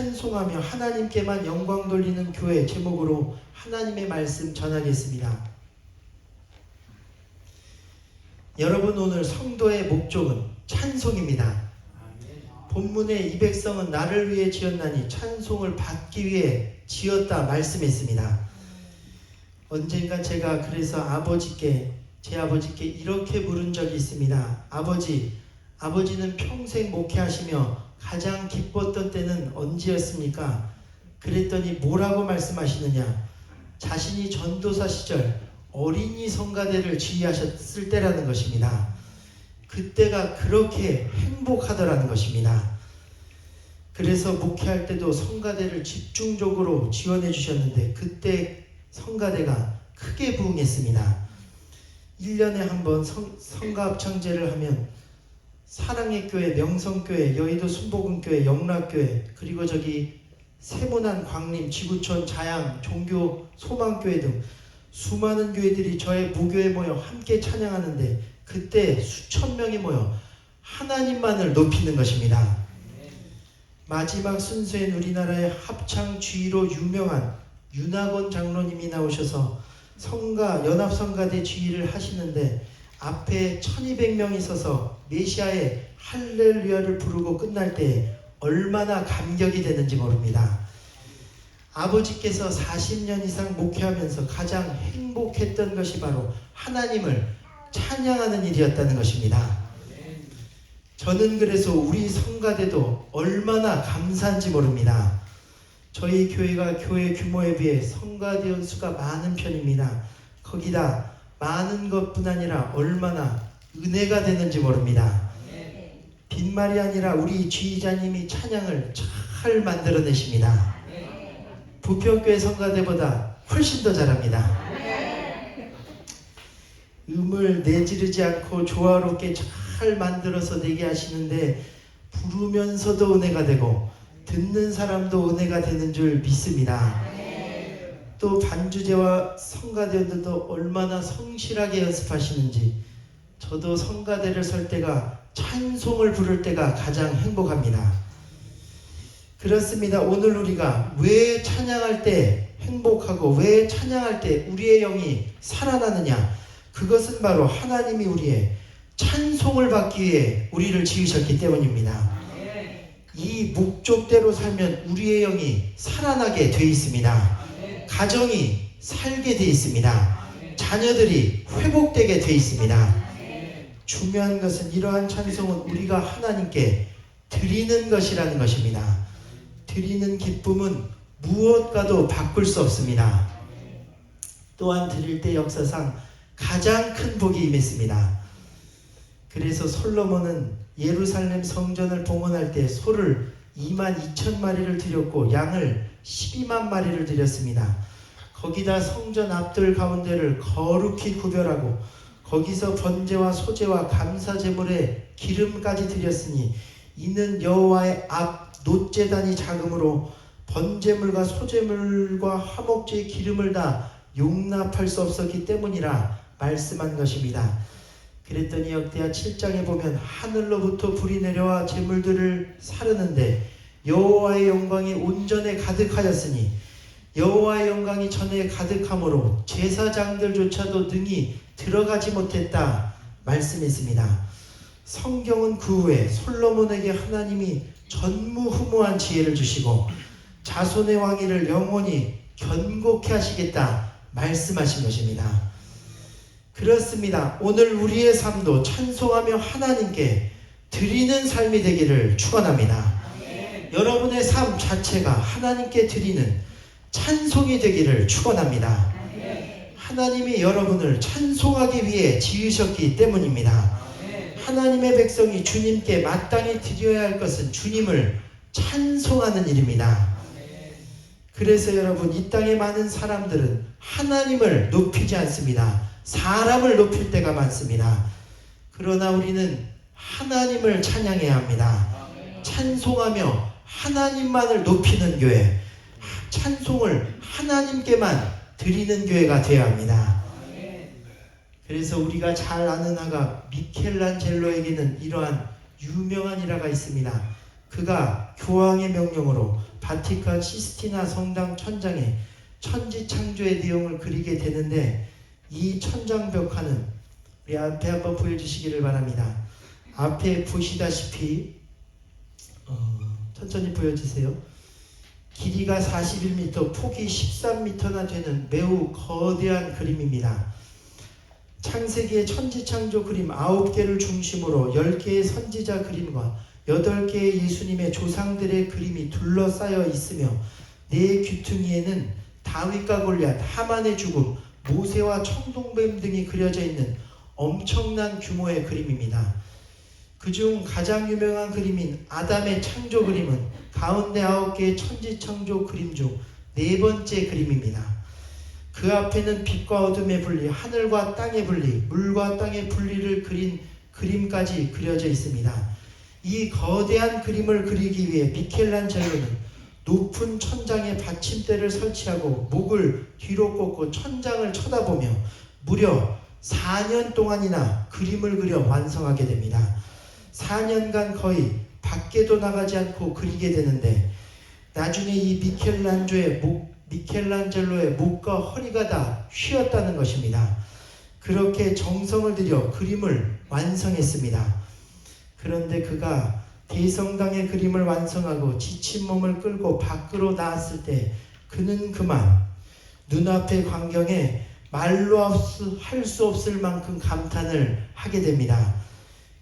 찬송하며 하나님께만 영광 돌리는 교회 제목으로 하나님의 말씀 전하겠습니다. 여러분, 오늘 성도의 목적은 찬송입니다. 본문에 이 백성은 나를 위해 지었나니 찬송을 받기 위해 지었다 말씀했습니다. 언젠가 제가 그래서 제 아버지께 이렇게 물은 적이 있습니다. 아버지는 평생 목회하시며 가장 기뻤던 때는 언제였습니까? 그랬더니 뭐라고 말씀하시느냐? 자신이 전도사 시절 어린이 성가대를 지휘하셨을 때라는 것입니다. 그때가 그렇게 행복하더라는 것입니다. 그래서 목회할 때도 성가대를 집중적으로 지원해 주셨는데 그때 성가대가 크게 부흥했습니다. 1년에 한 번 성가합창제를 하면 사랑의 교회, 명성교회, 여의도 순복음교회, 영락교회, 그리고 세문안, 광림, 지구촌, 자양, 종교, 소망교회 등 수많은 교회들이 저의 무교에 모여 함께 찬양하는데 그때 수천 명이 모여 하나님만을 높이는 것입니다. 마지막 순서엔 우리나라의 합창 지휘로 유명한 윤학원 장로님이 나오셔서 연합성가대 지휘를 하시는데 앞에 1200명이 서서 메시아의 할렐루야를 부르고 끝날 때 얼마나 감격이 되는지 모릅니다. 아버지께서 40년 이상 목회하면서 가장 행복했던 것이 바로 하나님을 찬양하는 일이었다는 것입니다. 저는 그래서 우리 성가대도 얼마나 감사한지 모릅니다. 저희 교회가 교회 규모에 비해 성가대원 수가 많은 편입니다. 거기다 많은 것뿐 아니라 얼마나 은혜가 되는지 모릅니다. 빈말이 아니라 우리 지휘자님이 찬양을 잘 만들어내십니다. 부평교회 성가대보다 훨씬 더 잘합니다. 음을 내지르지 않고 조화롭게 잘 만들어서 내게 하시는데 부르면서도 은혜가 되고 듣는 사람도 은혜가 되는 줄 믿습니다. 또 반주제와 성가대원들도 얼마나 성실하게 연습하시는지 저도 성가대를 설 때가 찬송을 부를 때가 가장 행복합니다. 그렇습니다. 오늘 우리가 왜 찬양할 때 행복하고 왜 찬양할 때 우리의 영이 살아나느냐? 그것은 바로 하나님이 우리의 찬송을 받기 위해 우리를 지으셨기 때문입니다. 이 목적대로 살면 우리의 영이 살아나게 돼 있습니다. 가정이 살게 돼 있습니다. 자녀들이 회복되게 돼 있습니다. 중요한 것은 이러한 찬송은 우리가 하나님께 드리는 것이라는 것입니다. 드리는 기쁨은 무엇과도 바꿀 수 없습니다. 또한 드릴 때 역사상 가장 큰 복이 임했습니다. 그래서 솔로몬은 예루살렘 성전을 봉헌할 때 소를 22,000마리를 드렸고 양을 12만 마리를 드렸습니다. 거기다 성전 앞들 가운데를 거룩히 구별하고 거기서 번제와 소제와 감사 제물에 기름까지 드렸으니 이는 여호와의 앞 놋제단이 작으므로 번제물과 소제물과 화목제의 기름을 다 용납할 수 없었기 때문이라 말씀한 것입니다. 그랬더니 역대하 7장에 보면 하늘로부터 불이 내려와 제물들을 사르는데 여호와의 영광이 온전에 가득하였으니 여호와의 영광이 전에 가득하므로 제사장들조차도 능히 들어가지 못했다 말씀했습니다. 성경은 그 후에 솔로몬에게 하나님이 전무후무한 지혜를 주시고 자손의 왕위를 영원히 견고케 하시겠다 말씀하신 것입니다. 그렇습니다. 오늘 우리의 삶도 찬송하며 하나님께 드리는 삶이 되기를 축원합니다. 여러분의 삶 자체가 하나님께 드리는 찬송이 되기를 축원합니다. 하나님이 여러분을 찬송하기 위해 지으셨기 때문입니다. 하나님의 백성이 주님께 마땅히 드려야 할 것은 주님을 찬송하는 일입니다. 그래서 여러분, 이 땅에 많은 사람들은 하나님을 높이지 않습니다. 사람을 높일 때가 많습니다. 그러나 우리는 하나님을 찬양해야 합니다. 찬송하며 하나님만을 높이는 교회, 찬송을 하나님께만 드리는 교회가 되어야 합니다. 그래서 우리가 잘 아는 화가 미켈란젤로에게는 이러한 유명한 일화가 있습니다. 그가 교황의 명령으로 바티칸 시스티나 성당 천장에 천지창조의 내용을 그리게 되는데, 이 천장 벽화는 우리 앞에 한번 보여주시기를 바랍니다. 앞에 보시다시피 천천히 보여주세요. 길이가 41m, 폭이 13m나 되는 매우 거대한 그림입니다. 창세기의 천지창조 그림 9개를 중심으로 10개의 선지자 그림과 8개의 예수님의 조상들의 그림이 둘러싸여 있으며, 네 귀퉁이에는 다윗과 골리앗, 하만의 죽음, 모세와 청동뱀 등이 그려져 있는 엄청난 규모의 그림입니다. 그중 가장 유명한 그림인 아담의 창조 그림은 가운데 9개의 천지창조 그림 중 4번째 그림입니다. 그 앞에는 빛과 어둠의 분리, 하늘과 땅의 분리, 물과 땅의 분리를 그린 그림까지 그려져 있습니다. 이 거대한 그림을 그리기 위해 미켈란젤로는 높은 천장에 받침대를 설치하고 목을 뒤로 꺾고 천장을 쳐다보며 무려 4년 동안이나 그림을 그려 완성하게 됩니다. 4년간 거의 밖에도 나가지 않고 그리게 되는데, 나중에 이 미켈란젤로의 목과 허리가 다 휘었다는 것입니다. 그렇게 정성을 들여 그림을 완성했습니다. 그런데 그가 대성당의 그림을 완성하고 지친 몸을 끌고 밖으로 나왔을 때, 그는 그만 눈앞의 광경에 말로 할 수 없을 만큼 감탄을 하게 됩니다.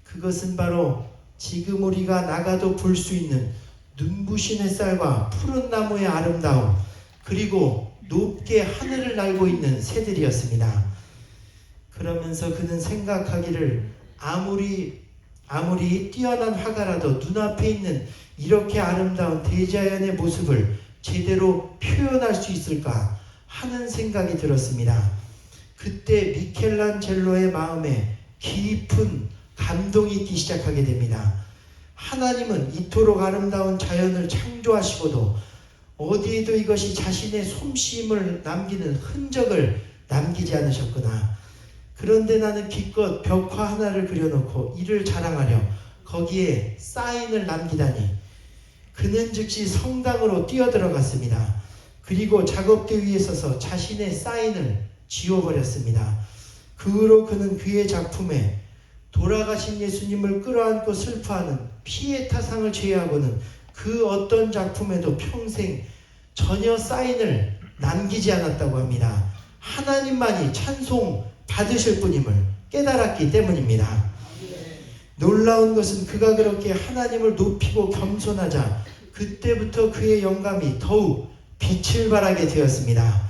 그것은 바로 지금 우리가 나가도 볼 수 있는 눈부신 햇살과 푸른 나무의 아름다움, 그리고 높게 하늘을 날고 있는 새들이었습니다. 그러면서 그는 생각하기를, 아무리 뛰어난 화가라도 눈앞에 있는 이렇게 아름다운 대자연의 모습을 제대로 표현할 수 있을까 하는 생각이 들었습니다. 그때 미켈란젤로의 마음에 깊은 감동이 있기 시작하게 됩니다. 하나님은 이토록 아름다운 자연을 창조하시고도 어디에도 이것이 자신의 솜씨임을 남기는 흔적을 남기지 않으셨구나. 그런데 나는 기껏 벽화 하나를 그려놓고 이를 자랑하려 거기에 사인을 남기다니. 그는 즉시 성당으로 뛰어들어갔습니다. 그리고 작업대 위에 서서 자신의 사인을 지워버렸습니다. 그 후로 그는 그의 작품에 돌아가신 예수님을 끌어안고 슬퍼하는 피에타상을 제외하고는 그 어떤 작품에도 평생 전혀 사인을 남기지 않았다고 합니다. 하나님만이 찬송 받으실 분임을 깨달았기 때문입니다. 놀라운 것은 그가 그렇게 하나님을 높이고 겸손하자 그때부터 그의 영감이 더욱 빛을 발하게 되었습니다.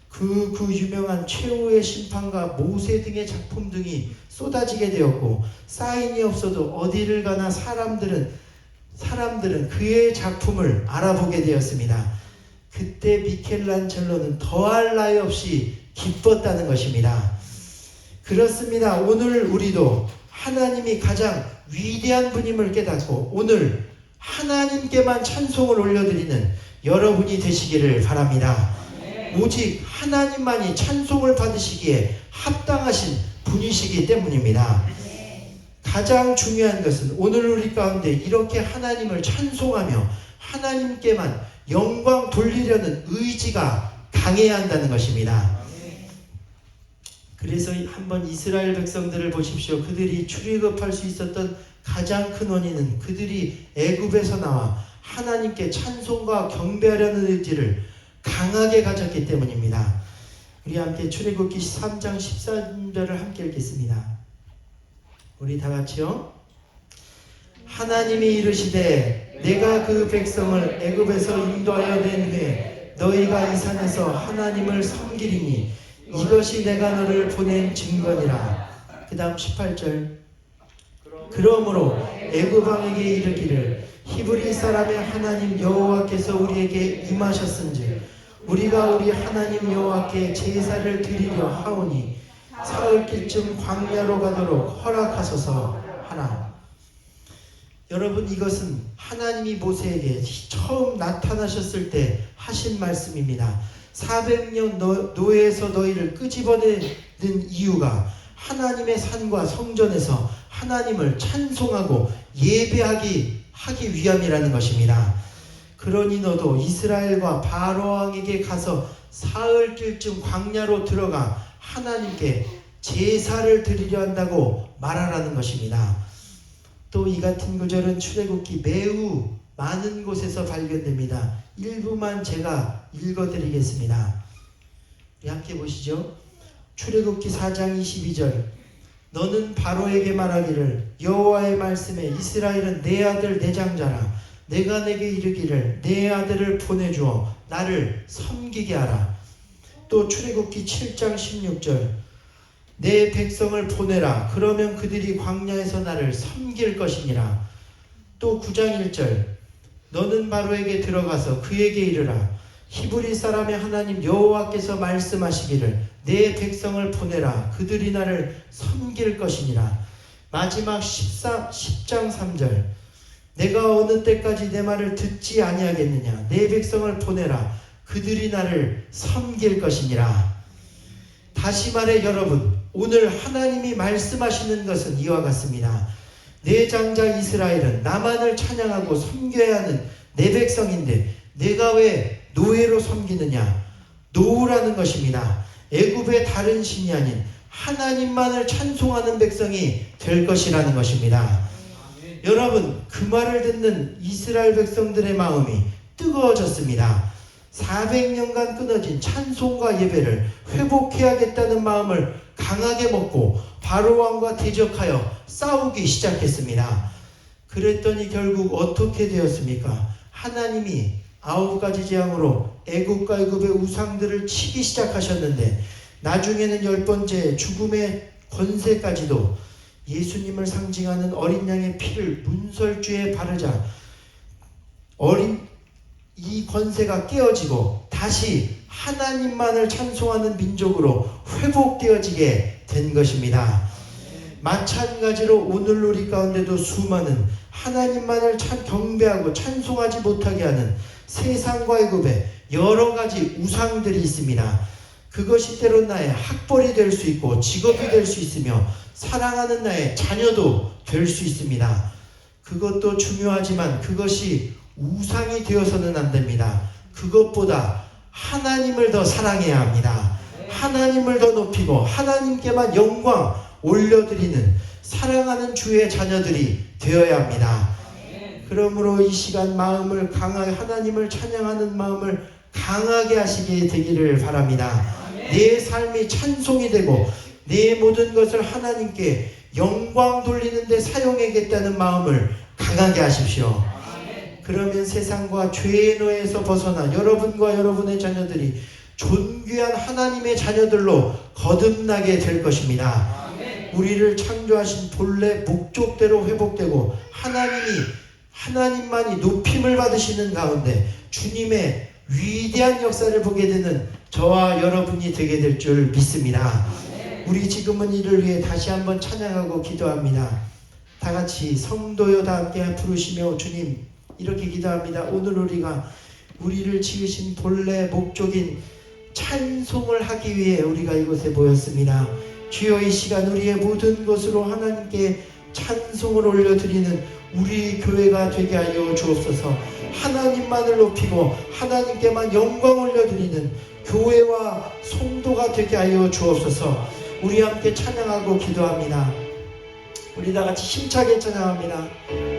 그 유명한 최후의 심판과 모세 등의 작품 등이 쏟아지게 되었고, 사인이 없어도 어디를 가나 사람들은 그의 작품을 알아보게 되었습니다. 그때 미켈란젤로는 더할 나위 없이 기뻤다는 것입니다. 그렇습니다. 오늘 우리도 하나님이 가장 위대한 분임을 깨닫고 오늘 하나님께만 찬송을 올려드리는 여러분이 되시기를 바랍니다. 오직 하나님만이 찬송을 받으시기에 합당하신 분이시기 때문입니다. 가장 중요한 것은 오늘 우리 가운데 이렇게 하나님을 찬송하며 하나님께만 영광 돌리려는 의지가 강해야 한다는 것입니다. 그래서 한번 이스라엘 백성들을 보십시오. 그들이 출애굽할 수 있었던 가장 큰 원인은 그들이 애굽에서 나와 하나님께 찬송과 경배하려는 의지를 강하게 가졌기 때문입니다. 우리 함께 출애굽기 3장 13절을 함께 읽겠습니다. 우리 다 같이요. 하나님이 이르시되 내가 그 백성을 애굽에서 인도하여 낸 후에 너희가 이 산에서 하나님을 섬기리니 이것이 내가 너를 보낸 증거니라. 그 다음 18절. 그러므로 애굽 왕에게 이르기를 히브리 사람의 하나님 여호와께서 우리에게 임하셨은즉 우리가 우리 하나님 여호와께 제사를 드리려 하오니 사흘길쯤 광야로 가도록 허락하소서 하나. 여러분, 이것은 하나님이 모세에게 처음 나타나셨을 때 하신 말씀입니다. 400년 노예에서 너희를 끄집어내는 이유가 하나님의 산과 성전에서 하나님을 찬송하고 예배하기 위함이라는 것입니다. 그러니 너도 이스라엘과 바로 왕에게 가서 사흘길쯤 광야로 들어가 하나님께 제사를 드리려 한다고 말하라는 것입니다. 또 이 같은 구절은 출애굽기 매우 많은 곳에서 발견됩니다. 일부만 제가 읽어드리겠습니다. 우리 함께 보시죠. 출애굽기 4장 22절. 너는 바로에게 말하기를 여호와의 말씀에 이스라엘은 내 아들 내장자라. 내가 내게 이르기를 내 아들을 보내주어 나를 섬기게 하라. 또 출애굽기 7장 16절. 내 백성을 보내라. 그러면 그들이 광야에서 나를 섬길 것이니라. 또 9장 1절. 너는 바로에게 들어가서 그에게 이르라. 히브리 사람의 하나님 여호와께서 말씀하시기를 내 백성을 보내라. 그들이 나를 섬길 것이니라. 마지막 10장 3절. 내가 어느 때까지 내 말을 듣지 아니하겠느냐. 내 백성을 보내라. 그들이 나를 섬길 것이니라. 다시 말해 여러분, 오늘 하나님이 말씀하시는 것은 이와 같습니다. 내 장자 이스라엘은 나만을 찬양하고 섬겨야 하는 내 백성인데 내가 왜 노예로 섬기느냐. 노우라는 것입니다. 애굽의 다른 신이 아닌 하나님만을 찬송하는 백성이 될 것이라는 것입니다. 여러분, 그 말을 듣는 이스라엘 백성들의 마음이 뜨거워졌습니다. 400년간 끊어진 찬송과 예배를 회복해야겠다는 마음을 강하게 먹고 바로왕과 대적하여 싸우기 시작했습니다. 그랬더니 결국 어떻게 되었습니까? 하나님이 9가지 재앙으로 애굽과 애굽의 우상들을 치기 시작하셨는데 나중에는 10번째 죽음의 권세까지도 예수님을 상징하는 어린 양의 피를 문설주에 바르자 이 권세가 깨어지고 다시 하나님만을 찬송하는 민족으로 회복되어지게 된 것입니다. 마찬가지로 오늘 우리 가운데도 수많은 하나님만을 경배하고 찬송하지 못하게 하는 세상과 애굽에 여러 가지 우상들이 있습니다. 그것이 때론 나의 학벌이 될 수 있고 직업이 될 수 있으며 사랑하는 나의 자녀도 될 수 있습니다. 그것도 중요하지만 그것이 우상이 되어서는 안 됩니다. 그것보다 하나님을 더 사랑해야 합니다. 하나님을 더 높이고 하나님께만 영광 올려드리는 사랑하는 주의 자녀들이 되어야 합니다. 그러므로 이 시간 마음을 강하게 하나님을 찬양하는 마음을 강하게 하시게 되기를 바랍니다. 내 삶이 찬송이 되고 내 모든 것을 하나님께 영광 돌리는 데 사용하겠다는 마음을 강하게 하십시오. 그러면 세상과 죄의 노예에서 벗어나 여러분과 여러분의 자녀들이 존귀한 하나님의 자녀들로 거듭나게 될 것입니다. 우리를 창조하신 본래 목적대로 회복되고 하나님만이 높임을 받으시는 가운데 주님의 위대한 역사를 보게 되는 저와 여러분이 되게 될 줄 믿습니다. 우리 지금은 이를 위해 다시 한번 찬양하고 기도합니다. 다 같이 성도여 다 함께 부르시며 주님 이렇게 기도합니다. 오늘 우리를 지으신 본래 목적인 찬송을 하기 위해 우리가 이곳에 모였습니다. 주여 이 시간 우리의 모든 것으로 하나님께 찬송을 올려드리는 우리 교회가 되게 하여 주옵소서. 하나님만을 높이고 하나님께만 영광 올려드리는 교회와 성도가 되게 하여 주옵소서. 우리 함께 찬양하고 기도합니다. 우리 다 같이 힘차게 찬양합니다.